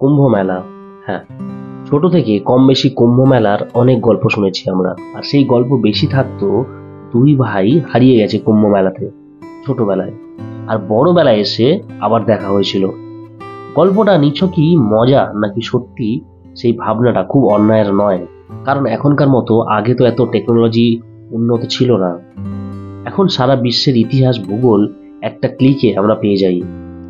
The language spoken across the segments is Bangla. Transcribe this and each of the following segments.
কুম্ভ মেলা। হ্যাঁ, ছোট থেকে কম বেশি কুম্ভ মেলার অনেক গল্প শুনেছি আমরা। আর সেই গল্প বেশি থাকতো দুই ভাই হারিয়ে গেছে কুম্ভ মেলাতে ছোটবেলায়, আর বড়বেলায় এসে আবার দেখা হয়েছিল। গল্পটা নিছকই মজা নাকি সত্যি, সেই ভাবনাটা খুব অন্যায়ের নয়। কারণ এখনকার মতো আগে তো এত টেকনোলজি উন্নত ছিল না। এখন সারা বিশ্বের ইতিহাস ভূগোল একটা ক্লিকে আমরা পেয়ে যাই।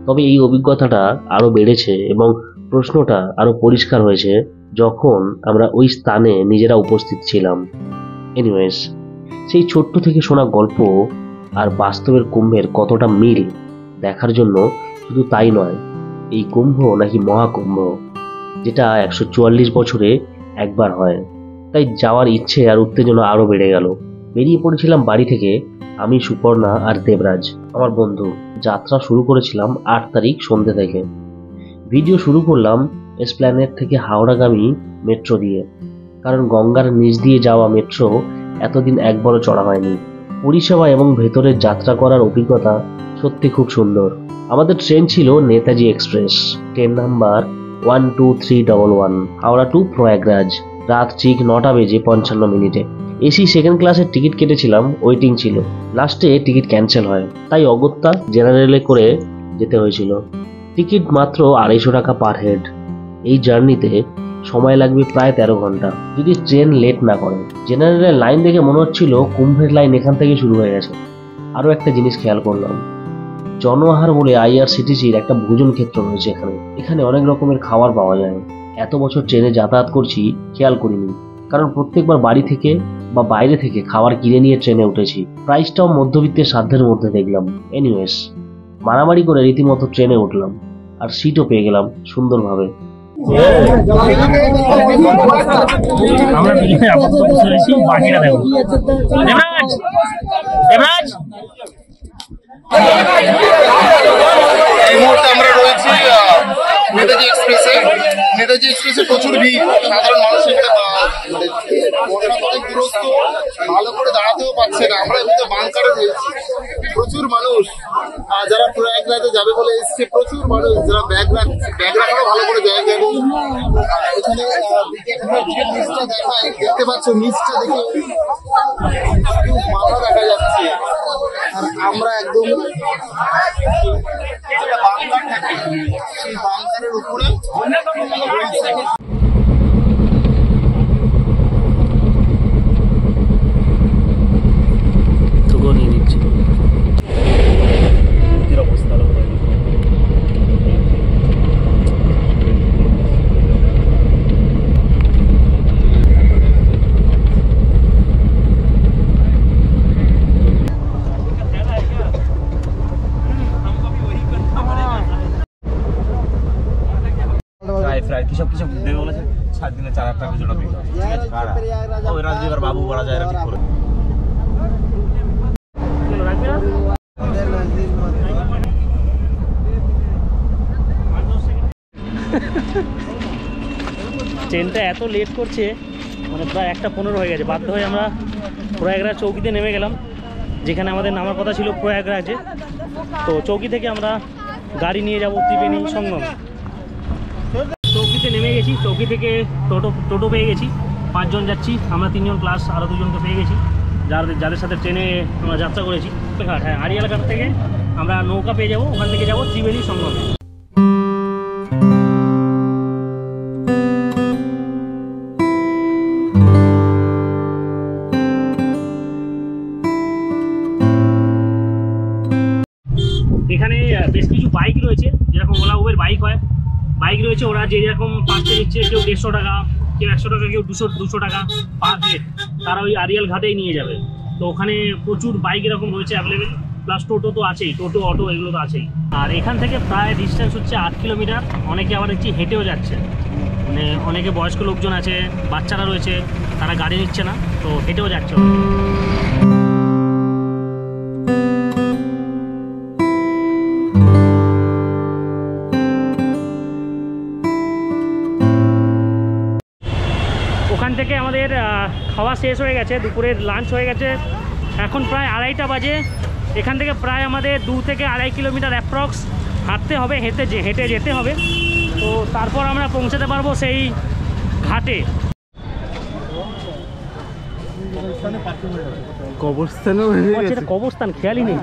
তবে এই অভিজ্ঞতাটা আরো বেড়েছে এবং প্রশ্নটা আরো পরিষ্কার হয়েছে যখন আমরা ওই স্থানে নিজেরা উপস্থিত ছিলাম। এনিওয়েজ, সেই ছোট্ট থেকে শোনা গল্প আর বাস্তবের কুম্ভের কতটা মিল দেখার জন্য শুধু তাই নয়, এই কুম্ভ নাকি মহাকুম্ভ, যেটা 144 বছরে একবার হয়, তাই যাওয়ার ইচ্ছে আর উত্তেজনা আরো বেড়ে গেল। বেরিয়ে পড়েছিলাম বাড়ি থেকে আমি, সুপর্ণা আর দেবরাজ আমার বন্ধু। যাত্রা শুরু করেছিলাম 8 তারিখ সন্ধ্যে থেকে। ভিডিও শুরু করলাম এসপ্ল্যানেড থেকে হাওড়াগামী মেট্রো দিয়ে, কারণ গঙ্গার নিচ দিয়ে যাওয়া মেট্রো এতদিন একবারও চড়া হয়নি। পরিষেবা এবং ভেতরের যাত্রা করার অভিজ্ঞতা সত্যি খুব সুন্দর। আমাদের ট্রেন ছিল Netaji express, train number 12311, Howrah to Prayagraj. রাত ঠিক 9টা বেজে 55 মিনিটে। এসি সেকেন্ড ক্লাসের টিকিট কেটেছিলাম, ওয়েটিং ছিল। লাস্টে টিকিট ক্যান্সেল হয়, তাই অগত্যা জেনারেলে করে যেতে হয়েছিল। টিকিট মাত্র 250 টাকা পার হেড। এই জার্নিতে সময় লাগবে প্রায় 13 ঘন্টা যদি ট্রেন লেট না করে। জেনারেলের লাইন দেখে মনে হচ্ছিল কুম্ভের লাইন এখান থেকে শুরু হয়ে গেছে। আরও একটা জিনিস খেয়াল করলাম, জনআহার বলে আইআরসিটিসির একটা ভোজন ক্ষেত্র রয়েছে এখানে অনেক রকমের খাবার পাওয়া যায়। এত বছর ট্রেনে যাতায়াত করছি, খেয়াল করিনি, কারণ প্রত্যেকবার বাড়ি থেকে বা বাইরে থেকে খাবার কিনে নিয়ে ট্রেনে উঠেছি। প্রাইসটাও মধ্যবিত্তের সাধ্যের মধ্যে দেখলাম। এনিওয়েজ, মারামারি করে রীতিমতো ট্রেনে উঠলাম আর সিটও পেয়ে গেলাম সুন্দরভাবে। এই মুহূর্তে আমরা রয়েছি নেতাজি এক্সপ্রেসে। নেতাজি এক্সপ্রেসে প্রচুর ভিড়, সাধারণ মানুষ অনেক দূরত্ব, ভালো করে দাঁড়াতেও পারছে না। আমরা এমনিতে বাংকারে রয়েছি, প্রচুর মানুষ যারা প্রয়াগরাজে যাবে বলে এসছে, প্রচুর মানুষ যারা ব্যাগ রাখারও ভালো করে জায়গা নেই। এখানে নিচটা দেখতে পাচ্ছ, নিচটা দেখে মাথা দেখা যাচ্ছে। আর আমরা একদম বাংকার থাকে, সেই বাংকারের উপরে নিয়ে নিচ্ছি। কিসব দেবে বলেছে, 7 দিনে 4,000 টাকা জোড়া পেয়ে ওই রাজীবার বাবু বলা যায় ঠিক করে। ট্রেনটা এত লেট করছে, মানে প্রায় 1:15 হয়ে গেছে। বাধ্য হয়ে আমরা প্রয়াগরাজ চৌকিতে নেমে গেলাম, যেখানে আমাদের নামার কথা ছিল প্রয়াগরাজে। তো চৌকি থেকে আমরা গাড়ি নিয়ে যাব ত্রিবেণী সঙ্গম। চৌকিতে নেমে গেছি, চৌকি থেকে টোটো পেয়ে গেছি। 5 জন যাচ্ছি, আমরা 3 জন প্লাস আরও 2 জনকে পেয়ে গেছি, যাদের সাথে ট্রেনে আমরা যাত্রা করেছি। হ্যাঁ, আড়িয়ালাঘাট থেকে আমরা নৌকা পেয়ে যাব, ওখান থেকে যাব ত্রিবেণী সঙ্গমে। এখানে বেশ কিছু বাইক রয়েছে, যেরকম ওলা উবের বাইক রয়েছে। ওরা যে যেরকম পাঁচটা দিচ্ছে, কেউ 150 টাকা, কেউ 100 টাকা, কেউ 200 টাকা পার হেড, তারা ওই আড়িয়াল ঘাটেই নিয়ে যাবে। তো ওখানে প্রচুর বাইক এরকম রয়েছে অ্যাভেলেবেল, প্লাস টোটো তো আছেই, টোটো অটো এগুলো তো আছেই। আর এখান থেকে প্রায় ডিস্টেন্স হচ্ছে 8 কিলোমিটার। অনেকে আবার দেখছি হেঁটেও যাচ্ছে, মানে অনেকে বয়স্ক লোকজন আছে, বাচ্চারা রয়েছে, তারা গাড়ি নিচ্ছে না, তো হেঁটেও যাচ্ছে। ওখান থেকে আমাদের খাওয়া শেষ হয়ে গেছে, দুপুরের লাঞ্চ হয়ে গেছে। এখন প্রায় 2:30টা বাজে। এখান থেকে প্রায় আমাদের 2 থেকে 2.5 কিলোমিটার অ্যাপ্রক্স হাঁটতে হবে, হেঁটে যেতে হবে। তো তারপর আমরা পৌঁছাতে পারবো সেই ঘাটে। এটা কবরস্থান, খেয়ালই নেই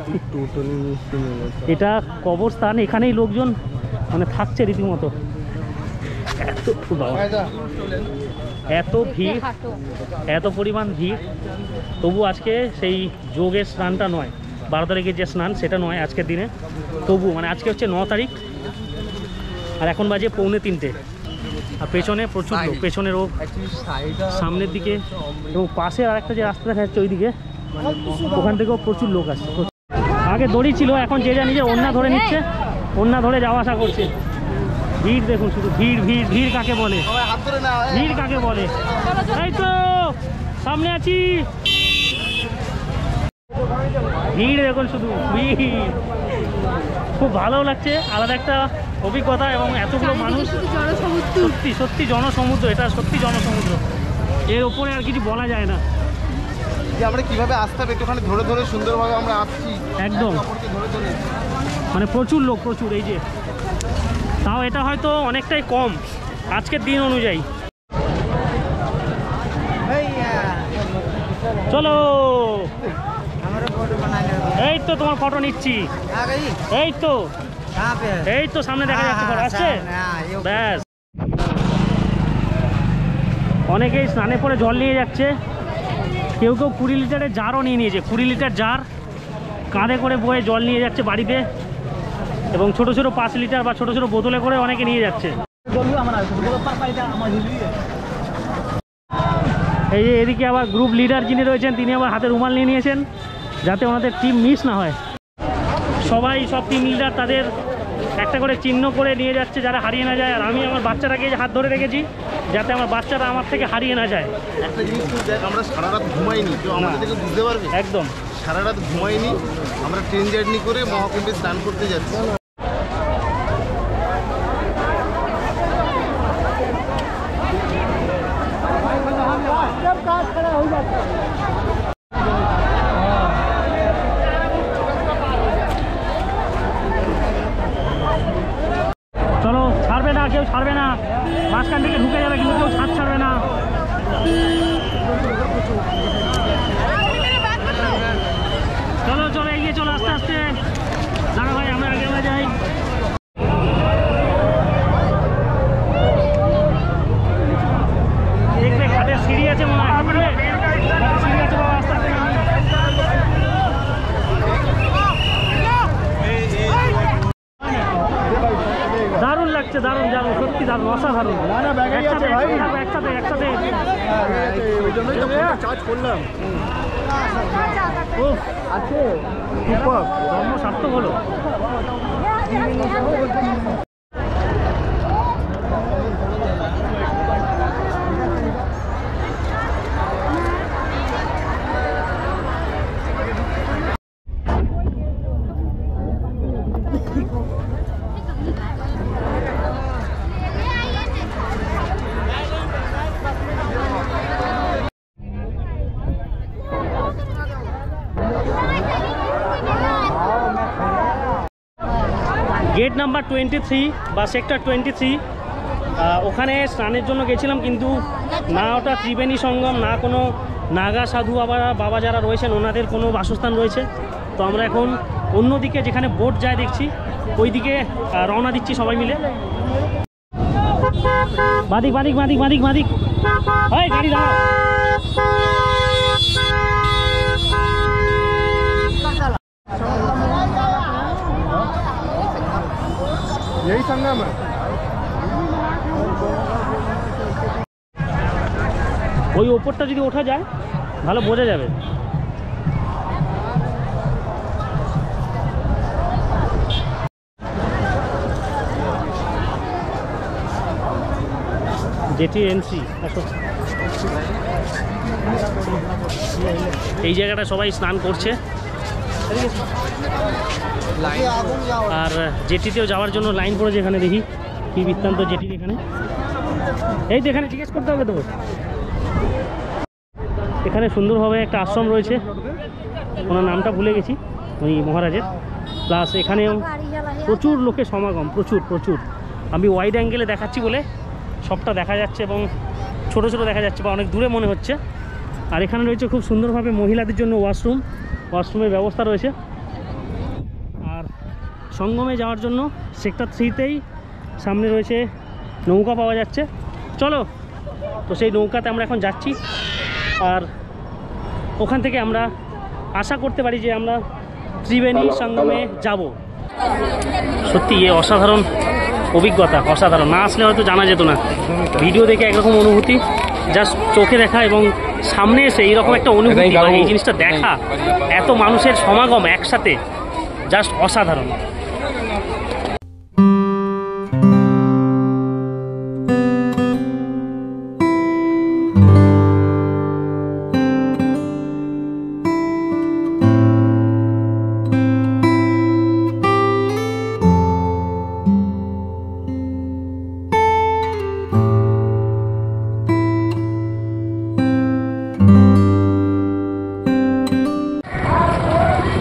এটা কবরস্থান। এখানেই লোকজন মানে থাকছে রীতিমতো। এত ভিড়, এত পরিমাণ ভিড়, তবু আজকে সেই যোগের স্নানটা নয়, 12 তারিখের যে স্নান সেটা নয় আজকের দিনে। তবু মানে আজকে হচ্ছে 9 তারিখ, আর এখন বাজে 2:45। আর পেছনে প্রচুর লোক, পেছনের ও সামনের দিকে এবং পাশে আর একটা যে রাস্তা দেখা যাচ্ছে ওইদিকে, ওখান থেকেও প্রচুর লোক আসছে। আগে দড়ি ছিল, এখন যে যা নিজের ওড়না ধরে নিচ্ছে, ওড়না ধরে যাওয়া আসা করছে। ভিড় দেখুন শুধু, ভিড় ভিড় ভিড় কাকে বলে, ভিড় কাকে বলে। এই তো সামনে আছি, ভিড় দেখুন শুধু, ভিড়। খুব ভালো লাগছে, আলাদা একটা অভিজ্ঞতা। এবং এতগুলো মানুষ, সত্যি সত্যি জনসমুদ্র, এটা সত্যি জনসমুদ্র, এর ওপরে আর কিছু বলা যায় না। যে আমরা কিভাবে আসতে হবে একটুখানি ধরে ধরে সুন্দরভাবে আমরা আসছি একদম, ধরে ধরে। মানে প্রচুর লোক, প্রচুর। এই যে তাও এটা হয়তো অনেকটাই কম আজকের দিন অনুযায়ী। চলো, এই তো তোমার ফটো নিচ্ছি, এই তো এই তো সামনে দেখা যাচ্ছে ফটো আসছে, ব্যাস। অনেকেই স্নানে পরে জল নিয়ে যাচ্ছে, কেউ কেউ 20 লিটারের জারও নিয়ে নিয়েছে, 20 লিটার জার কাঁধে করে বয়ে জল নিয়ে যাচ্ছে বাড়িতে। এবং ছোট ছোট 5 লিটার বা ছোট ছোট বোতলে করে অনেকে নিয়ে যাচ্ছে। এই যে এদিকে আবার গ্রুপ লিডার যিনি রয়েছেন, তিনি আবার হাতে রুমাল নিয়ে নিয়েছেন যাতে ওনাদের টিম মিস না হয়। সবাই, সব টিম লিডার তাদের একটা করে চিহ্ন করে নিয়ে যাচ্ছে যারা হারিয়ে না যায়। আর আমি আমার বাচ্চাটাকে হাত ধরে রেখেছি যাতে আমার বাচ্চাটা আমার থেকে হারিয়ে না যায়। একটা জিনিস তো দেখ, আমরা সারা রাত ঘুমাইনি, তো আমাদের থেকে বুঝতে পারবে একদম সারা রাত ঘুমাইনি, আমরা ট্রেন জার্নি করে মহাকুম্ভে স্নান করতে যাচ্ছি। চলো, ছাড়বে না, কেউ ছাড়বে না, মাঝখান থেকে ঢুকে যাবে কিন্তু কেউ ছাড়বে না। চলো চলো, এগিয়ে চলো আস্তে আস্তে। দাঁড়া ভাই, আমরা আগে যাই। দেখবে ঘাটের সিঁড়ি আছে মনে হয়, সিঁড়ি আছে বাবা, আস্তে আস্তে। দারুণ লাগছে, দারুণ দারুণ, সত্যি দারুণ, অসাধারণ। একসাথে একসাথে একসাথে ধর্ম সার্থক হলো। গেট নাম্বার 23 বা সেক্টর 23, ওখানে স্নানের জন্য গেছিলাম, কিন্তু না ওটা ত্রিবেণী সঙ্গম, না কোনো নাগা সাধু বাবা যারা রয়েছেন ওনাদের কোনো বাসস্থান রয়েছে। তো আমরা এখন অন্যদিকে যেখানে বোট যায় দেখছি ওই দিকে রওনা দিচ্ছি সবাই মিলে। বাদিক বাদিক বাদিক বাদিক বাদিক, হয় গাড়ি দাঁড়াও। यही संगम है। ওই ওপরটা যদি ওঠা যায় ভালো বোঝা যাবে। জেটি এনসি, এই জায়গাটা সবাই স্নান করছে। আর জেটিতেও যাওয়ার জন্য লাইন পড়েছে এখানে, দেখি কি বৃত্তান্ত জেটির এখানে। এই তো এখানে জিজ্ঞেস করতে হবে তো, এখানে সুন্দরভাবে একটা আশ্রম রয়েছে, ওনার নামটা ভুলে গেছি, ওই মহারাজের। প্লাস এখানেও প্রচুর লোকের সমাগম, প্রচুর প্রচুর। আমি ওয়াইড অ্যাঙ্গেলে দেখাচ্ছি বলে সবটা দেখা যাচ্ছে এবং ছোট ছোট দেখা যাচ্ছে বা অনেক দূরে মনে হচ্ছে। আর এখানে রয়েছে খুব সুন্দরভাবে মহিলাদের জন্য ওয়াশরুমের ব্যবস্থা রয়েছে। আর সঙ্গমে যাওয়ার জন্য সেক্টর 3তেই সামনে রয়েছে নৌকা পাওয়া যাচ্ছে। চলো, তো সেই নৌকাতে আমরা এখন যাচ্ছি। আর ওখান থেকে আমরা আশা করতে পারি যে আমরা ত্রিবেণী সঙ্গমে যাব। সত্যি এ অসাধারণ অভিজ্ঞতা, অসাধারণ। না আসলে হয়তো জানা যেত না। ভিডিও দেখে একরকম অনুভূতি, জাস্ট চোখে দেখা এবং সামনে এসে এইরকম একটা অনুভূতি, এই জিনিসটা দেখা, এত মানুষের সমাগম একসাথে, জাস্ট অসাধারণ।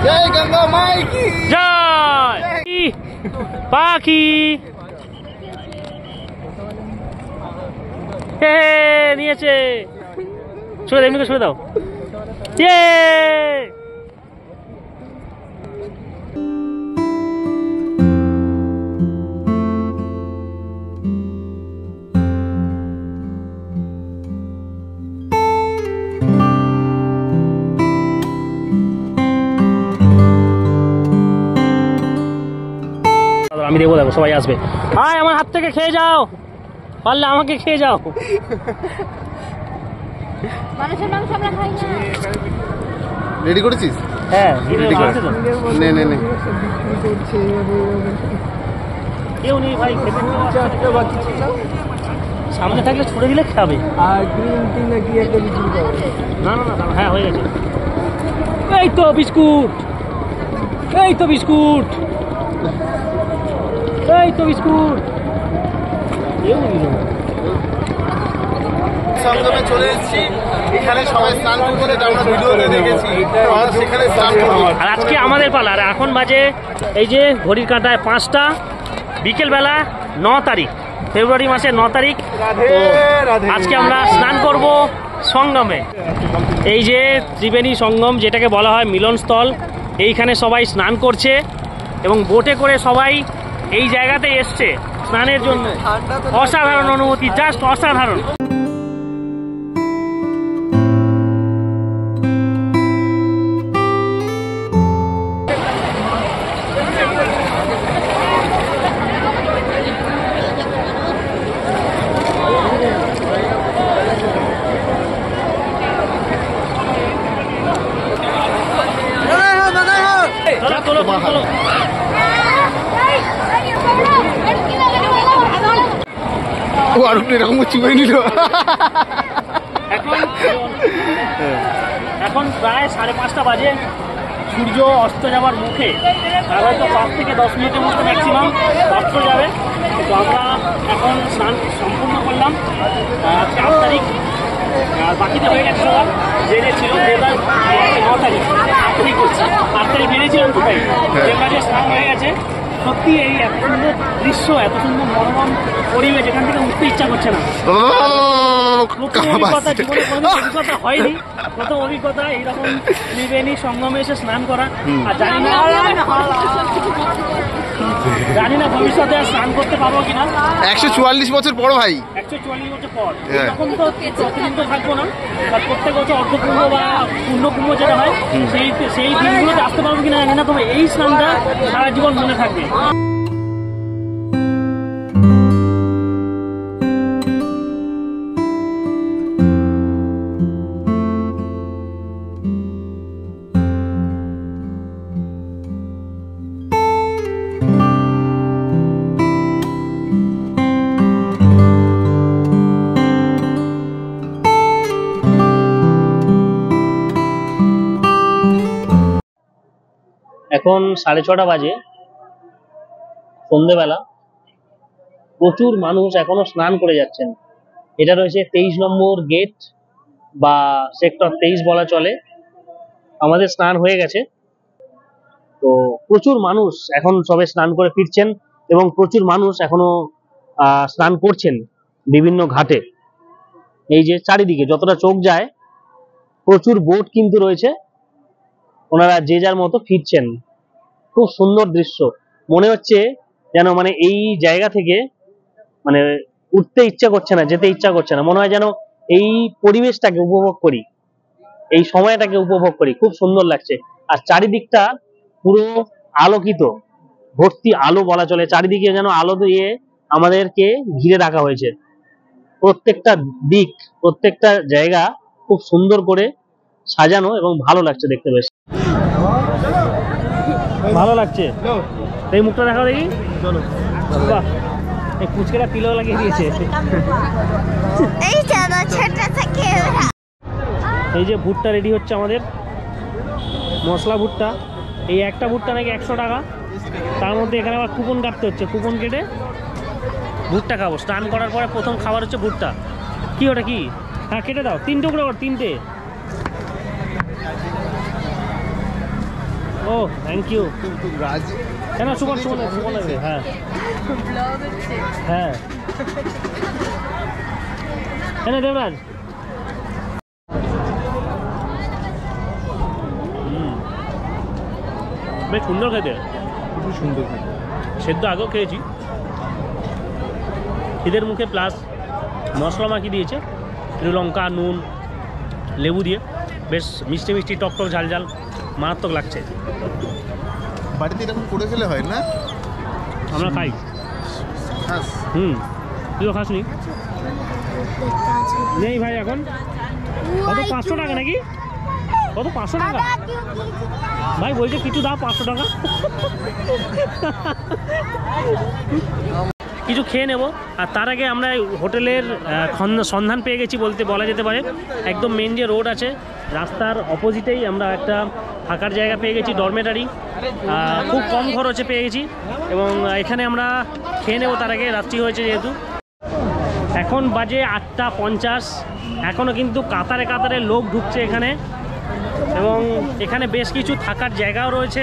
জয় গঙ্গা মাই কি জয় পাখি, হে নিয়েছে, ছুড়ে দাও, এমনি ছুড়ে দাও। আমি দেবো, দেখো সবাই আসবে। আয় আমার হাত থেকে খেয়ে যাও, পারলে আমাকে খেয়ে যাও। মানুষের মাংস আমরা খাই না। রেডি করেছিস? হ্যাঁ, রেডি কর। নে নে নে। কেউ নেই ভাই, খেতে সামনে থাকলে ছুড়ে দিলে খাবে। আর গ্রিন টি নাকি একটা বিক্রি করে। না না না, হ্যাঁ হয়ে গেছে। এই তো বিস্কুট, এই তো বিস্কুট, এই তো বিস্কুট। কেউ নিল না। সঙ্গমে চলে এসেছি, এখানে সবাই স্নান করছে, যেটা আমরা ভিডিওতে দেখেছি। আমরা সেখানে স্নান করব। আর আজকে আমাদের পালা। আর এখন বাজে এই যে ঘড়ির কাঁটায় 5টা, বিকেলবেলা 9 তারিখ, ফেব্রুয়ারি মাসের 9 তারিখ। তো আজকে আমরা স্নান করব সঙ্গমে। এই যে ত্রিবেণী সঙ্গম, যেটাকে বলা হয় মিলনস্থল, এইখানে সবাই স্নান করছে এবং বোটে করে সবাই এই জায়গাতে এসছে স্নানের জন্য। অসাধারণ অনুভূতি, জাস্ট অসাধারণ। চলো চলো চলো। ও আর এরকম চুপে নিল। এখন প্রায় 5:30 বাজে, সূর্য অস্ত যাওয়ার মুখে। আর হয়তো 5 থেকে 10 মিনিটের মধ্যে ম্যাক্সিমাম অস্ত যাবে। তো আমরা এখন স্নান সম্পূর্ণ করলাম। 8 তারিখ, আর বাকিতে হয়ে গেছে সবার, যে ছিল দেবার 9 তারিখ। 8 তারিখ করছি, 8 তারিখ বেরিয়েছিলাম কোথায়, দেবার স্নান হয়ে গেছে। সত্যি এই এত সুন্দর দৃশ্য, এত সুন্দর মনোরম পরিবেশ, যেখান থেকে উঠতে ইচ্ছা করছে না। প্রথম অভিজ্ঞতা, জীবনে কোনো অভিজ্ঞতা হয়নি, প্রথম অভিজ্ঞতা এইরকম ত্রিবেণী সঙ্গমে এসে স্নান করা। আর জানি না ভবিষ্যতে আর স্নান করতে পারবো কিনা। 144 বছর পর ভাই, 144 বছর পর। তখন তো প্রতিদিন তো থাকবো না, প্রত্যেক বছর অর্ধকুম্ভ বা পূর্ণকুম্ভ যেটা হয়, সেই দিনগুলোতে আসতে পারবো কিনা জানি না। তবে এই স্নানটা সারা জীবন মনে থাকবে। এখন 6:30 বাজে, সন্ধেবেলা। প্রচুর মানুষ এখনো স্নান করে যাচ্ছেন। এটা রয়েছে 23 নম্বর গেট বা সেক্টর 23 বলা চলে। আমাদের স্নান হয়ে গেছে, তো প্রচুর মানুষ এখন সবে স্নান করে ফিরছেন এবং প্রচুর মানুষ এখনো স্নান করছেন বিভিন্ন ঘাটে। এই যে চারিদিকে যতটা চোখ যায় প্রচুর বোট কিন্তু রয়েছে, ওনারা যে যার মতো ফিরছেন। খুব সুন্দর দৃশ্য, মনে হচ্ছে যেন মানে এই জায়গা থেকে মানে উঠতে ইচ্ছা করছে না, যেতে ইচ্ছা করছে না, মনে হয় যেন এই পরিবেশটাকে উপভোগ করি, এই সময়টাকে উপভোগ করি। খুব সুন্দর লাগছে। আর চারিদিকটা পুরো আলোকিত, ভর্তি আলো বলা চলে, চারিদিকে যেন আলো দিয়ে আমাদেরকে ঘিরে রাখা হয়েছে। প্রত্যেকটা দিক, প্রত্যেকটা জায়গা খুব সুন্দর করে সাজানো এবং ভালো লাগছে দেখতে। বেশ ভালো লাগছে। এই মুখটা দেখা দেখি, বাহ, এই কুচকেটা তিলক লাগিয়ে দিয়েছে। এই যে ভুট্টা রেডি হচ্ছে আমাদের, মশলা ভুট্টা। এই একটা ভুট্টা নাকি 100 টাকা, তার মধ্যে এখানে আবার কুপন কাটতে হচ্ছে, কুপন কেটে ভুট্টা খাবো। স্নান করার পরে প্রথম খাবার হচ্ছে ভুট্টা। কি ওটা কি? হ্যাঁ কেটে দাও, 3 টুকরো, 3টে। ও থ্যাংক ইউ। কেন সুমন সুমন সুমন লাগবে? হ্যাঁ হ্যাঁ হ্যাঁ দেবরাজ। বেশ সুন্দর খেতে, খুব সুন্দর খেতে। সেদ্ধ আগেও খেয়েছি, খিদের মুখে প্লাস মশলা মাখিয়ে দিয়েছে, একটু লঙ্কা, নুন, লেবু দিয়ে বেশ মিষ্টি মিষ্টি, টক টক, ঝাল ঝাল, মারাত্মক লাগছে। বাড়িতে এরকম করে খেলে হয় না? আমরা খাই। হ্যাঁ, তুইও খাসনি? নেই ভাই এখন। কত 500 টাকা নাকি? কত 500 টাকা? ভাই বলছে কিছু দাও, 500 টাকা। কিছু খেয়ে নেব। আর তার আগে আমরা হোটেলের সন্ধান পেয়ে গেছি বলা যেতে পারে। একদম মেন যে রোড আছে, রাস্তার অপোজিটেই আমরা একটা থাকার জায়গা পেয়ে গেছি, ডরমেটারি। খুব কম খরচে পেয়ে গেছি এবং এখানে আমরা খেয়ে নেব। তার আগে রাত্রি হয়েছে যেহেতু, এখন বাজে 8:50। এখনও কিন্তু কাতারে কাতারে লোক ঢুকছে এখানে, এবং এখানে বেশ কিছু থাকার জায়গাও রয়েছে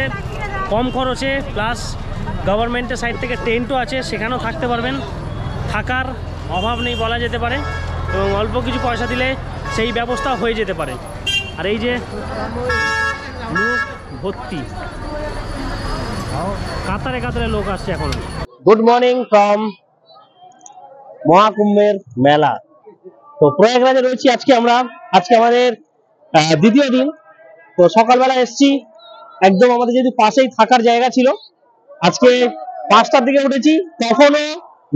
কম খরচে, প্লাস গভর্নমেন্টের সাইড থেকে টেন্টও আছে, সেখানেও থাকতে পারবেন। থাকার অভাব নেই বলা যেতে পারে, এবং অল্প কিছু পয়সা দিলে সেই ব্যবস্থা হয়ে যেতে পারে। আর এই যে লোক ভর্তি, কাতারে কাতারে লোক আসছে এখন। গুড মর্নিং ফ্রম মহাকুম্ভের মেলা। তো প্রয়াগরাজে রয়েছি আজকে আমরা। আজকে আমাদের দ্বিতীয় দিন। তো সকালবেলা এসছি, একদম আমাদের যেহেতু পাশেই থাকার জায়গা ছিল, আজকে 5টার দিকে উঠেছি, তখনও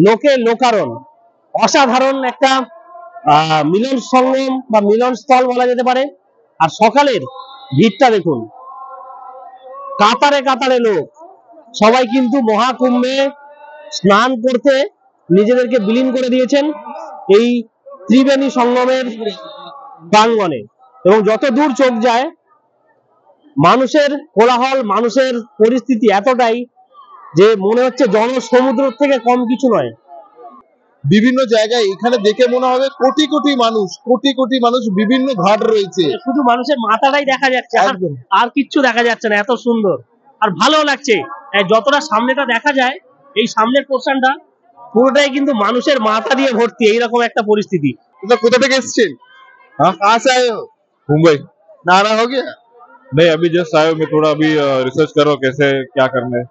লোকে লোকারণ। অসাধারণ একটা মিলন সঙ্গম বা মিলন স্থল বলা যেতে পারে। আর সকালের ভিড়টা দেখুন, কাতারে কাতারে লোক, সবাই কিন্তু মহাকুম্ভে স্নান করতে নিজেদেরকে বিলীন করে দিয়েছেন এই ত্রিবেণী সঙ্গমের প্রাঙ্গণে। এবং যত দূর চোখ যায় মানুষের কোলাহল, মানুষের পরিস্থিতি এতটাই যে মনে হচ্ছে জনসমুদ্র থেকে কম কিছু নয়। বিভিন্ন জায়গায় এখানে দেখে মনে হবে কোটি কোটি মানুষ, বিভিন্ন ঘাট রয়েছে। শুধু মানুষের মাথাটাই দেখা যাচ্ছে, একদম। আর কিচ্ছু দেখা যাচ্ছে না। এত সুন্দর আর ভালো লাগছে। যতটা সামনেটা দেখা যায়, এই সামনের পোর্শনটা পুরোটাই কিন্তু মানুষের মাথা দিয়ে ভর্তি, এইরকম একটা পরিস্থিতি। কোথা থেকে এসেছেন? कहाँ से आए हो? मुंबई। नारा हो गया? नहीं, अभी जस्ट आया हूं। मैं थोड़ा अभी रिसर्च कर रहा हूं कैसे क्या करना है,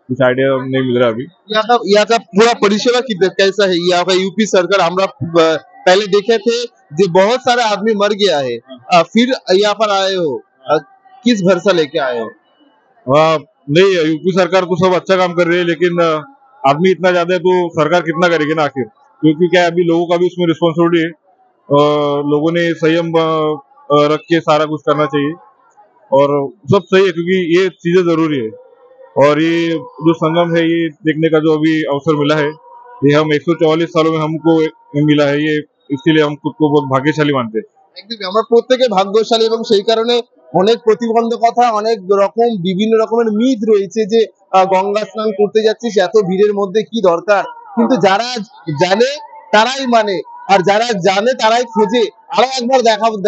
कुछ आइडिया नहीं मिल रहा अभी। यहाँ का पूरा परिसेवा कैसा है? यहाँ का यूपी सरकार, हमरा पहले देखे थे जो बहुत सारे आदमी मर गया है, फिर यहाँ पर आए हो, किस भरोसा लेके आए हो? नहीं, यूपी सरकार तो सब अच्छा काम कर रही है, लेकिन आदमी इतना ज्यादा है तो सरकार कितना करेगी ना आखिर। क्योंकि क्या है, अभी लोगों का भी उसमें रिस्पॉन्सिबिलिटी है। लोगों ने संयम रख के सारा कुछ करना चाहिए, और सब सही है क्योंकि ये चीजें जरूरी है। और ये जो संगम है, ये देखने का जो अभी अवसर मिला है, ये हम 144 सालों में हमको मिला है, ये इसलिए हम खुद को बहुत भाग्यशाली मानते हैं। একদমই, আমরা প্রত্যেকে ভাগ্যশালী, এবং সেই কারণে অনেক প্রতিবন্ধকতা, অনেক রকম বিভিন্ন রকমের মিথ রয়েছে যে গঙ্গা স্নান করতে যাচ্ছিস এত ভিড়ের মধ্যে কি দরকার, কিন্তু যারা জানে তারাই মানে, আর যারা জানে তারাই খোঁজে। আরো একবার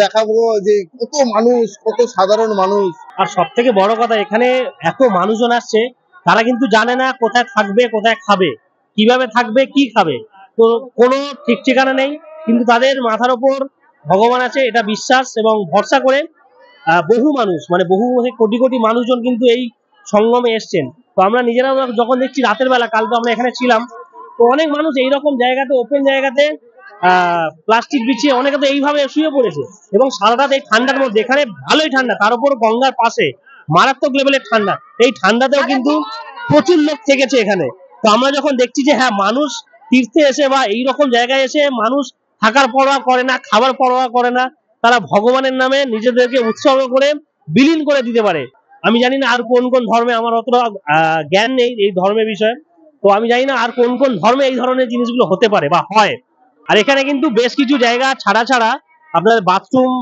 দেখাবো যে কত মানুষ, কত সাধারণ মানুষ। আর সব থেকে বড় কথা, এখানে এত মানুষজন আসছে, তারা কিন্তু জানে না কোথায় থাকবে, কোথায় খাবে, কিভাবে থাকবে, কি খাবে। তো কোনো ঠিক ঠিকানা নেই, কিন্তু তাদের মাথার ওপর ভগবান আছে এটা বিশ্বাস এবং ভরসা করে বহু মানুষ মানে বহু কোটি কোটি মানুষজন কিন্তু এই সঙ্গমে এসছেন। তো আমরা নিজেরাও যখন দেখছি রাতের বেলা, কাল তো আমরা এখানে ছিলাম, তো অনেক মানুষ এইরকম জায়গাতে ওপেন জায়গাতে প্লাস্টিক বিছিয়ে অনেকে তো এইভাবে শুয়ে পড়েছে এবং সারা রাত এই ঠান্ডার মধ্যে, এখানে ভালোই ঠান্ডা, তার উপর গঙ্গার পাশে মারাত্মক লেভেলের ঠান্ডা, এই ঠান্ডাতেও কিন্তু প্রচুর লোক থেকেছে এখানে। তো আমরা যখন দেখছি যে হ্যাঁ মানুষ তীর্থে এসে বা এইরকম জায়গায় এসে মানুষ থাকার পরোয়া করে না, খাবার পরোয়া করে না, তারা ভগবানের নামে নিজেদেরকে উৎসর্গ করে বিলীন করে দিতে পারে। আমি জানি না আর কোন কোন ধর্মে, আমার অতটা জ্ঞান নেই এই ধর্মের বিষয়ে, তো আমি জানি না আর কোন কোন ধর্মে এই ধরনের জিনিসগুলো হতে পারে বা হয়। আর এখানে কিন্তু বেশ কিছু জায়গা ছাড়া ছাড়া আপনার বাথরুম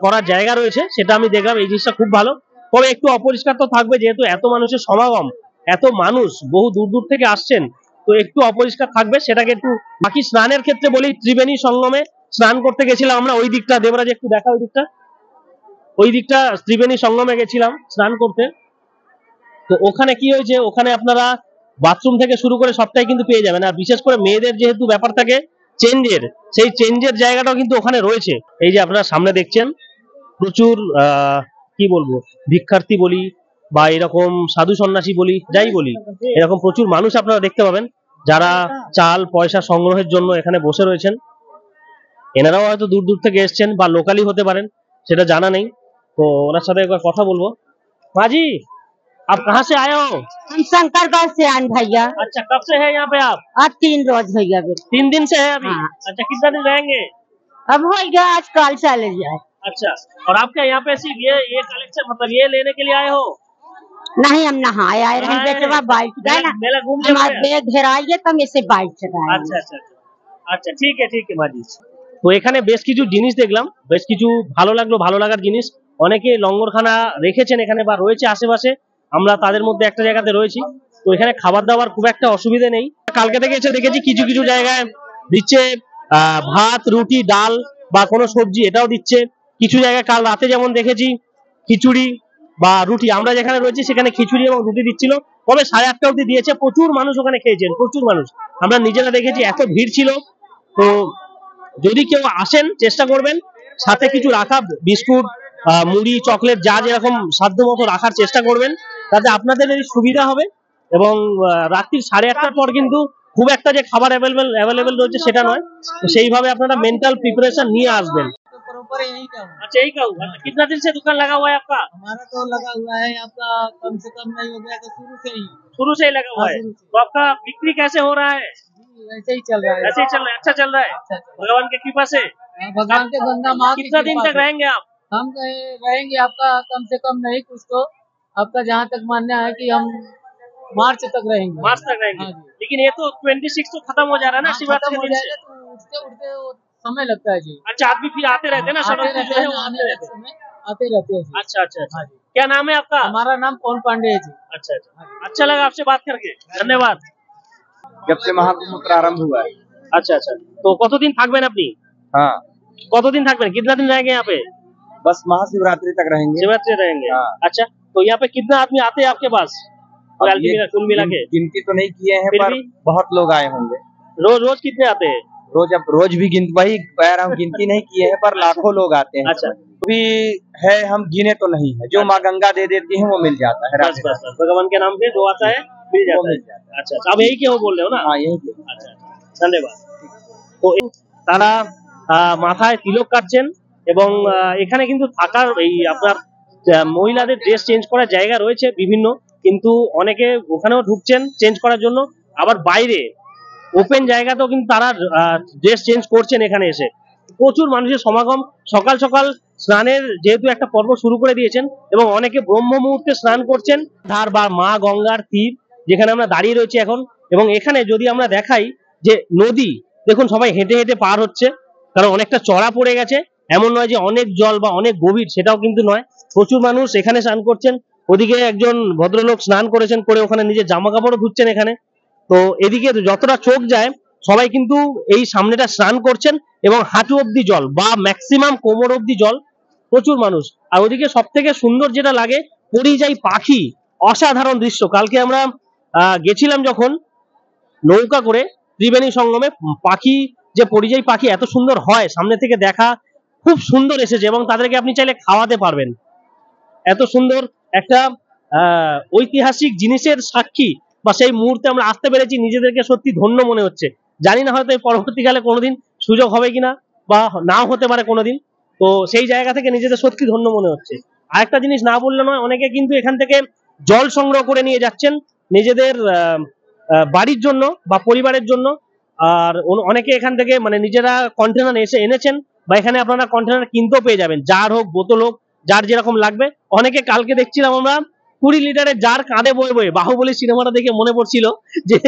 করার জায়গা রয়েছে, সেটা আমি দেখলাম, এই জিনিসটা খুব ভালো। তবে একটু অপরিষ্কার তো থাকবে, যেহেতু এত মানুষের সমাগম, এত মানুষ বহু দূর দূর থেকে আসছেন, তো একটু অপরিষ্কার থাকবে, সেটাকে একটু। বাকি স্নানের ক্ষেত্রে বলি, ত্রিবেণী সঙ্গমে স্নান করতে গেছিলাম আমরা ওই দিকটা, দেবরাজ একটু দেখা ওই দিকটা ত্রিবেণী সঙ্গমে গেছিলাম স্নান করতে। তো ওখানে কি হয়েছে, ওখানে আপনারা বাথরুম থেকে শুরু করে সবটাই কিন্তু পেয়ে যাবেন, আর বিশেষ করে মেয়েদের যেহেতু ব্যাপার থাকে চেঞ্জের, সেই চেঞ্জের জায়গাটাও কিন্তু ওখানে রয়েছে। এই যে আপনারা সামনে দেখছেন প্রচুর কি বলবো ভিক্ষার্থী বলি বা এরকম সাধু সন্ন্যাসী বলি, যাই বলি, এরকম প্রচুর মানুষ আপনারা দেখতে পাবেন যারা চাল পয়সা সংগ্রহের জন্য এখানে বসে রয়েছেন। এনারাও হয়তো দূর দূর থেকে এসছেন বা লোকালি হতে পারেন, সেটা জানা নেই। তো ওনার সাথে একবার কথা বলবো। माजी आप कहाँ से आए हो? हम शंकरगढ़ से आए भैया। अच्छा, कब से है यहाँ पे आप? आज 3 रोज भैया। 3 दिन से है अभी? हाँ। अच्छा, कितना दिन रहेंगे? अब हो गया, आज कल चले जाए। अच्छा, और आपके यहाँ पे सिर्फ ये कलेक्शन, मतलब ये लेने के लिए आए हो? नहीं, हम नहाए आए रहे बेटवा, बाइक गए ना, मेला घूम हमारे बैग घेराइए तो हम ऐसे बाइक चलाए। আচ্ছা আচ্ছা আচ্ছা, ঠিক আছে মাজি। তো এখানে বেশ কিছু জিনিস দেখলাম, বেশ কিছু ভালো লাগলো, ভালো লাগার জিনিস। অনেকে লঙ্গরখানা রেখেছেন এখানে বা রয়েছে আশেপাশে, আমরা তাদের মধ্যে একটা জায়গাতে রয়েছি। তো এখানে খাবার দাবার খুব একটা অসুবিধা নেই। কালকে থেকে এসে দেখেছি কিছু কিছু জায়গায় দিচ্ছে ভাত, রুটি, ডাল বা কোনো সবজি, এটাও দিচ্ছে। কিছু জায়গায় কাল রাতে যেমন দেখেছি খিচুড়ি বা রুটি, আমরা যেখানে রয়েছি সেখানে খিচুড়ি এবং রুটি দিচ্ছিল। তবে 8:30 অব্দি দিয়েছে, প্রচুর মানুষ ওখানে খেয়েছেন, প্রচুর মানুষ, আমরা নিজেরা দেখেছি, এত ভিড় ছিল। তো যদি কেউ আসেন চেষ্টা করবেন সাথে কিছু রাখা, বিস্কুট, মুড়ি, চকলেট, যা যেরকম সাধ্য মতো রাখার চেষ্টা করবেন, তাতে আপনাদের সুবিধা হবে। এবং রাত্রি 8:30টার পর কিন্তু খুব একটা যে খাবার অ্যাভেলেবেল রয়েছে সেটা নয়, তো সেইভাবে আপনারা मेंटल प्रिपरेशन নিয়ে আসবেন। प्रॉपर यही का हुआ। अच्छा, यही कहूँ, कितना दिन से दुकान लगा हुआ है आपका? हमारा तो लगा हुआ है आपका कम से कम नहीं हो गया तो शुरू से ही लगा हुआ है। शुरू से। तो आपका बिक्री कैसे हो रहा है? जी, वैसे ही चल रहा है। ऐसे ही चल रहा है, अच्छा चल रहा है, अच्छा। भगवान की कृपा से। भगवान के गंगा माँ की कितना दिन कृपा तक से। रहेंगे आप? हम रहेंगे आपका कम से कम नहीं कुछ तो आपका जहाँ तक मानना है कि हम मार्च तक रहेंगे। मार्च तक रहेंगे। हाँ जी। लेकिन ये तो 26 तो खत्म हो जा रहा है ना, हाँ, शिवरात्रि खत्म के हो दिन से। जाएगा तो उठते उठते समय लगता है जी। अच्छा, आदमी फिर आते रहते हैं ना, आते सड़क पे रहते जो है हैं, वो आते रहते हैं। समय आते रहते हैं जी। अच्छा अच्छा अच्छा, हाँ जी। क्या नाम है आपका? हमारा नाम पवन पांडे है जी। अच्छा अच्छा, अच्छा लगा आपसे बात करके, धन्यवाद। जब से महाकुंभ प्रारंभ हुआ है। अच्छा अच्छा, तो কতদিন থাকবেন আপনি? हाँ, কতদিন থাকবেন, कितना दिन रहेंगे यहाँ पे? बस महाशिवरात्रि तक रहेंगे। शिवरात्रि रहेंगे। हाँ। अच्छा, तो यहाँ पे कितना आदमी आते हैं आपके पास? अब और ये कुल मिला के गिनती तो नहीं किए हैं फिर पर भी? बहुत लोग आए होंगे। रोज रोज कितने आते हैं? रोज भी वही कह रहा हूँ, गिनती नहीं किए हैं पर लाखों लोग आते हैं। अच्छा, अभी है, हम गिने तो नहीं है, जो माँ गंगा दे देती है वो मिल जाता है। बस राधे बस बस, भगवान के नाम से जो आता है मिल वो जाता है। मिल जाता है। अच्छा अच्छा, अब यही क्यों बोल रहे हो ना? हाँ, यही के। আচ্ছা আচ্ছা, ধন্যবাদ। তো তারা মাথায় তিলক কাটছেন এবং এখানে কিন্তু থাকার এই আপনার মহিলাদের ড্রেস চেঞ্জ করার জায়গা রয়েছে বিভিন্ন, কিন্তু অনেকে ওখানেও ঢুকছেন চেঞ্জ করার জন্য, আবার বাইরে ওপেন জায়গাতেও কিন্তু তারা ড্রেস চেঞ্জ করছেন এখানে এসে। প্রচুর মানুষের সমাগম, সকাল সকাল স্নানের যেহেতু একটা পর্ব শুরু করে দিয়েছেন এবং অনেকে ব্রহ্ম মুহূর্তে স্নান করছেন ধার বা মা গঙ্গার তীর যেখানে আমরা দাঁড়িয়ে রয়েছি এখন। এবং এখানে যদি আমরা দেখাই যে নদী, দেখুন সবাই হেঁটে হেঁটে পার হচ্ছে, কারণ অনেকটা চড়া পড়ে গেছে, এমন নয় যে অনেক জল বা অনেক গভীর, সেটাও কিন্তু নয়। প্রচুর মানুষ এখানে স্নান করছেন, ওদিকে একজন ভদ্রলোক স্নান করেছেন, করে ওখানে নিজের জামা কাপড়ও ধুচ্ছেন এখানে। তো এদিকে যতটা চোখ যায় সবাই কিন্তু এই সামনেটা স্নান করছেন এবং হাঁটু অব্দি জল বা ম্যাক্সিমাম কোমর অব্দি জল, প্রচুর মানুষ। আর ওদিকে সব থেকে সুন্দর যেটা লাগে, পরিযায়ী পাখি, অসাধারণ দৃশ্য। কালকে আমরা গেছিলাম যখন নৌকা করে, ত্রিবেণী সঙ্গমে পাখি, যে পরিযায়ী পাখি এত সুন্দর হয়, সামনে থেকে দেখা খুব সুন্দর এসেছে, এবং তাদেরকে আপনি চাইলে খাওয়াতে পারবেন। এত সুন্দর একটা ঐতিহাসিক জিনিসের সাক্ষী বা সেই মুহূর্তে আমরা আসতে পেরেছি, নিজেদেরকে সত্যি ধন্য মনে হচ্ছে। জানি না হয়তো এই পরবর্তীকালে কোনোদিন সুযোগ হবে কিনা বা নাও হতে পারে কোনোদিন। তো সেই জায়গা থেকে নিজেদের সত্যি ধন্য মনে হচ্ছে। আরেকটা জিনিস না বললে নয়, অনেকে কিন্তু এখান থেকে জল সংগ্রহ করে নিয়ে যাচ্ছেন নিজেদের বাড়ির জন্য বা পরিবারের জন্য। আর অনেকে এখান থেকে মানে নিজেরা কন্টেনার এনেছেন, বা এখানে আপনারা কন্টেনার কিনতেও পেয়ে যাবেন, জার হোক বোতল হোক, যার যেরকম লাগবে। অনেকে কালকে দেখছিলাম আমরা 20 লিটারের জার কাঁধে বয়ে বয়ে, বাহুবলী সিনেমাটা দেখে মনে পড়ছিল যে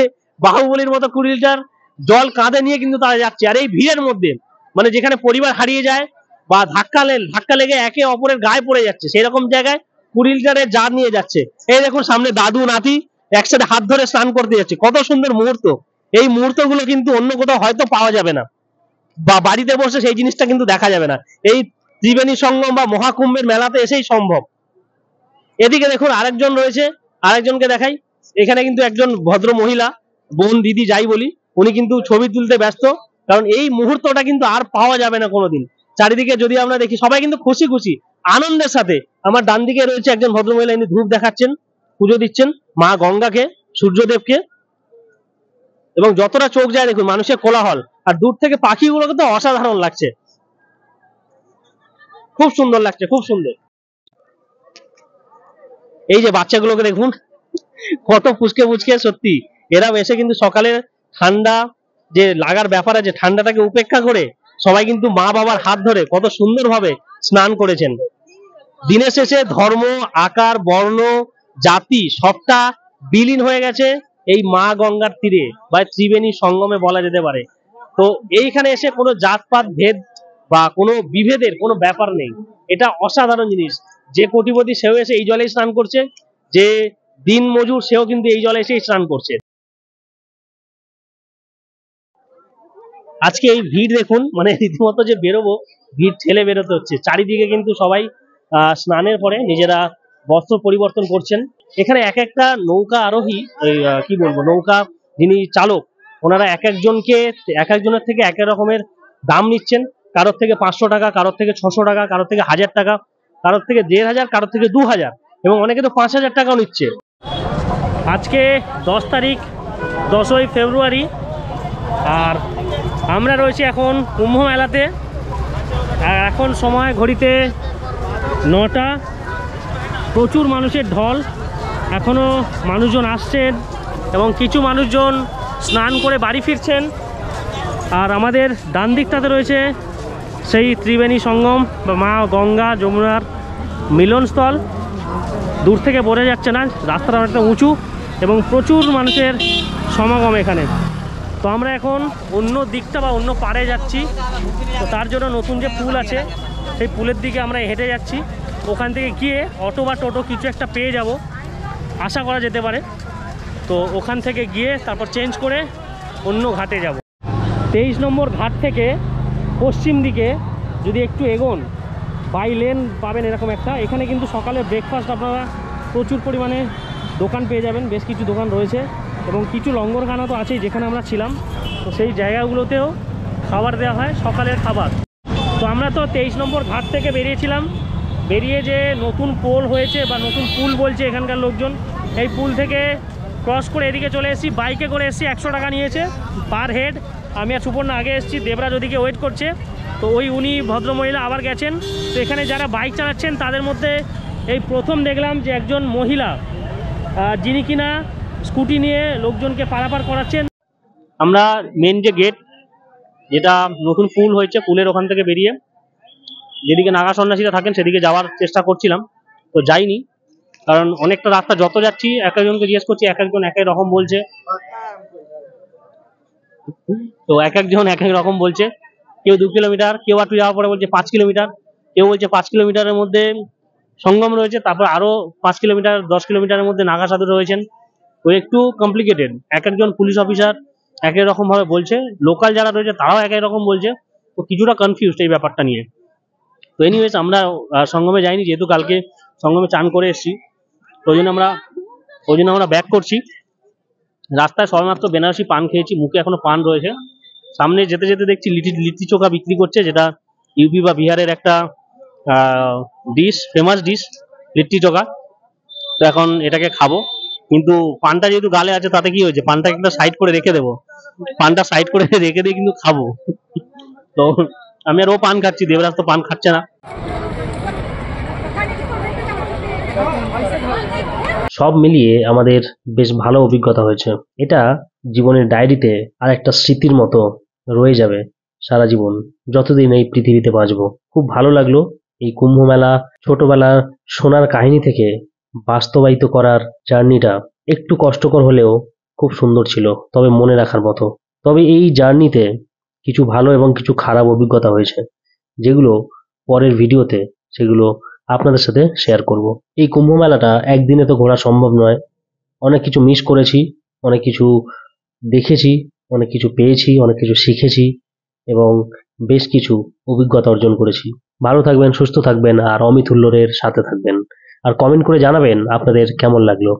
বাহুবলীর মতো 20 লিটার জল কাঁধে নিয়ে কিন্তু তারা যাচ্ছে। আর এই ভিড়ের মধ্যে মানে যেখানে পরিবার হারিয়ে যায় বা ধাক্কা লেগে একে অপরের গায়ে পড়ে যাচ্ছে, সেই রকম জায়গায় 20 লিটারের জার নিয়ে যাচ্ছে। এই দেখুন সামনে দাদু নাতি একসাথে হাত ধরে স্নান করতে যাচ্ছে, কত সুন্দর মুহূর্ত। এই মুহূর্তগুলো কিন্তু অন্য কোথাও হয়তো পাওয়া যাবে না, বা বাড়িতে বসে সেই জিনিসটা কিন্তু দেখা যাবে না। এই ত্রিবেণী সঙ্গম বা মহাকুম্ভের মেলাতে এসেই সম্ভব। এদিকে দেখুন আরেকজন রয়েছে, আরেকজনকে দেখাই। এখানে কিন্তু একজন ভদ্র মহিলা, বোন দিদি যাই বলি, উনি কিন্তু ছবি তুলতে ব্যস্ত, কারণ এই মুহূর্তটা কিন্তু আর পাওয়া যাবে না কোনোদিন। চারিদিকে যদি আমরা দেখি সবাই কিন্তু খুশি খুশি আনন্দের সাথে। আমার ডান দিকে রয়েছে একজন ভদ্র মহিলা, ইনি ধূপ দেখাচ্ছেন, পুজো দিচ্ছেন মা গঙ্গাকে, সূর্যদেবকে, এবং যতটা চোখ যায় দেখুন মানুষের কোলাহল, আর দূর থেকে পাখিগুলোকে তো অসাধারণ লাগছে, খুব সুন্দর লাগছে, খুব সুন্দর। এই যে বাচ্চাগুলোকে দেখুন কত পুচকে পুচকে, সত্যি এরা এসে কিন্তু সকালে ঠান্ডা যে লাগার ব্যাপার আছে, ঠান্ডাটাকে উপেক্ষা করে সবাই কিন্তু মা বাবার হাত ধরে কত সুন্দরভাবে স্নান করেছেন। দিনের শেষে ধর্ম, আকার, বর্ণ, জাতি সবটা বিলীন হয়ে গেছে এই মা গঙ্গার তীরে বা ত্রিবেণী সঙ্গমে বলা যেতে পারে। তো এইখানে এসে কোনো জাতপাত ভেদ বা কোনো বিভেদের কোনো ব্যাপার নেই, এটা অসাধারণ জিনিস। যে কোটিপতি সেও এসে এই জলেই স্নান করছে, যে দিন মজুর সেও কিন্তু এই জলে এসেই স্নান করছে। আজকে এই ভিড় দেখুন, মানে রীতিমতো যে বেরোবো, ভিড় ঠেলে বেরোতে হচ্ছে। চারিদিকে কিন্তু সবাই স্নানের পরে নিজেরা বস্ত্র পরিবর্তন করছেন। এখানে এক একটা নৌকা আরোহী, কি বলবো, নৌকা যিনি চালক, ওনারা এক একজনের থেকে এক এক রকমের দাম নিচ্ছেন। কারোর থেকে 500 টাকা, কারোর থেকে 600 টাকা, কারোর থেকে 1000 টাকা, কারোর থেকে 1500, কারোর থেকে 2000, এবং অনেকে তো 5000 টাকাও নিচ্ছে। আজকে 10 তারিখ, 10ই ফেব্রুয়ারি, আর আমরা রয়েছি এখন কুম্ভ মেলাতে। আর এখন সময় ঘড়িতে 9টা, প্রচুর মানুষের ঢল, এখনও মানুষজন আসছেন এবং কিছু মানুষজন স্নান করে বাড়ি ফিরছেন। আর আমাদের ডান দিকটাতে রয়েছে সেই ত্রিবেণী সঙ্গম বা মা গঙ্গা যমুনার মিলনস্থল। দূর থেকে বোঝা যাচ্ছে না, রাস্তাটা অনেকটা উঁচু এবং প্রচুর মানুষের সমাগম এখানে। তো আমরা এখন অন্য দিকটা বা অন্য পাড়ে যাচ্ছি। তো তার জন্য নতুন যে পুল আছে সেই পুলের দিকে আমরা হেঁটে যাচ্ছি। ওখান থেকে গিয়ে অটো বা টোটো কিছু একটা পেয়ে যাব, আশা করা যেতে পারে। তো ওখান থেকে গিয়ে তারপর চেঞ্জ করে অন্য ঘাটে যাব। 23 নম্বর ঘাট থেকে পশ্চিম দিকে যদি একটু এগোন, বাই লেন পাবেন এরকম একটা। এখানে কিন্তু সকালে ব্রেকফাস্ট আপনারা প্রচুর পরিমাণে দোকান পেয়ে যাবেন, বেশ কিছু দোকান রয়েছে, এবং কিছু লঙ্গরখানা তো আছেই যেখানে আমরা ছিলাম। তো সেই জায়গাগুলোতেও খাবার দেওয়া হয়, সকালের খাবার। তো আমরা তো 23 নম্বর ঘাট থেকে বেরিয়েছিলাম, বেরিয়ে যে নতুন পোল হয়েছে বা নতুন পুল বলছে এখানকার লোকজন, এই পুল থেকে ক্রস করে এদিকে চলে এসেছি। বাইকে করে এসেছি, 100 টাকা নিয়েছে পার হেড। আমি আর সুপর্ণা আগে এসেছি, দেবরাজ ওদিকে ওয়েট করছে। তো উনি ভদ্রমহিলা আবার গেছেন। তো এখানে যারা বাইক চালাচ্ছেন তাদের মধ্যে এই প্রথম দেখলাম যে একজন মহিলা, যিনি কিনা স্কুটি নিয়ে লোকজনকে পারাপার করাচ্ছেন। আমরা মেন যে গেট, যেটা নতুন পুল হয়েছে, পুলের ওখান থেকে বেরিয়ে যেদিকে নাগা সন্ন্যাসীরা থাকেন সেদিকে যাওয়ার চেষ্টা করছিলাম, তো যাইনি। কারণ অনেকটা রাস্তা যত যাচ্ছি এক একজনকে জিজ্ঞেস করছি, এক একজন এক এক রকম বলছে। তো এক একজন এক এক রকম বলছে, কেউ 2 কিলোমিটার, কেউ একটু যাওয়ার পরে বলছে 5 কিলোমিটার, কেউ বলছে 5 কিলোমিটারের মধ্যে সঙ্গম রয়েছে, তারপর আরো 5 কিলোমিটার 10 কিলোমিটারের মধ্যে নাগা সাধু রয়েছেন। তো একটু কমপ্লিকেটেড, এক একজন পুলিশ অফিসার এক এক রকম ভাবে বলছে, লোকাল যারা রয়েছে তারাও এক এক রকম বলছে। তো কিছুটা কনফিউজড এই ব্যাপারটা নিয়ে। তো এনিওয়েজ আমরা সঙ্গমে যাইনি, যেহেতু কালকে সঙ্গমে চান করে এসেছি, ওই জন্য আমরা ব্যাক করছি। রাস্তায় সবেমাত্র বেনারসি পান খেয়েছি, মুখে এখনো পান রয়েছে। সামনে যেতে যেতে দেখছি লিট্টি চোখা বিক্রি করছে, যেটা ইউপি বা বিহারের একটা dish, famous dish litti chokha. তো এখন এটাকে খাবো, কিন্তু পানটা যেহেতু গালে আছে তাতে কি হয়েছে, পানটাকে একটা সাইড করে রেখে দেবো, পানটা সাইড করে রেখে দিয়ে কিন্তু খাবো। তো আমি আর ও পান খাচ্ছি, দেবরাজ তো পান খাচ্ছে না। সব মিলিয়ে আমাদের বেশ ভালো অভিজ্ঞতা হয়েছে। এটা জীবনের ডায়েরিতে আর একটা স্মৃতির মতো রয়ে যাবে সারা জীবন, যতদিন এই পৃথিবীতে বাঁচবো। খুব ভালো লাগলো এই কুম্ভ মেলা ছোটবেলার শোনার কাহিনী থেকে বাস্তবায়িত করার জার্নিটা। একটু কষ্টকর হলেও খুব সুন্দর ছিল, তবে মনে রাখার মতো। তবে এই জার্নিতে কিছু ভালো এবং কিছু খারাপ অভিজ্ঞতা হয়েছে, যেগুলো পরের ভিডিওতে সেগুলো আপনাদের সাথে শেয়ার করব। এই কুম্ভ মেলাটা একদিনে তো ঘোরা সম্ভব নয়, অনেক কিছু মিস করেছি, অনেক কিছু দেখেছি, অনেক কিছু পেয়েছি, অনেক কিছু শিখেছি এবং বেশ কিছু অভিজ্ঞতা অর্জন করেছি। ভালো থাকবেন, সুস্থ থাকবেন আর অমিত হুল্লোড়ের সাথে থাকবেন। আর কমেন্ট করে জানাবেন আপনাদের কেমন লাগলো।